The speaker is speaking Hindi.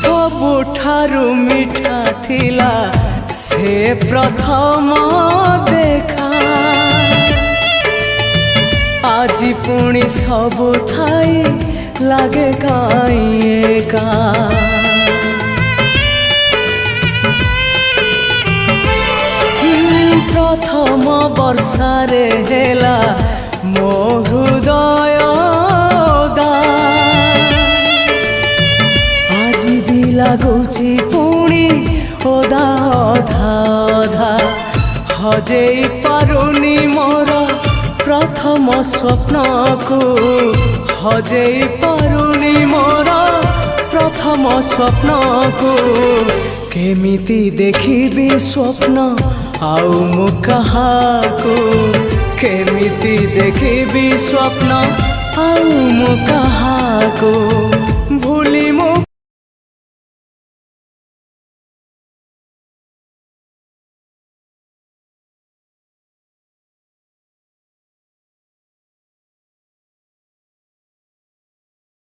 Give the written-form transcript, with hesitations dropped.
सबुठारु मिठा थिला से प्रथम देखा आज पुणी सबु थाई लागे काई एका प्रथम वर्षारे हेला मो हृदय आज भी लगुची पुणी ओदा अधा अधा हजेई पारुनी मोर प्रथम स्वप्न को हजेई पारुनी मोर प्रथम स्वप्न को केमिति देखिबी स्वप्न आउ मु कहाको केमिति देखिबी स्वप्न आउ मु कहाको भूली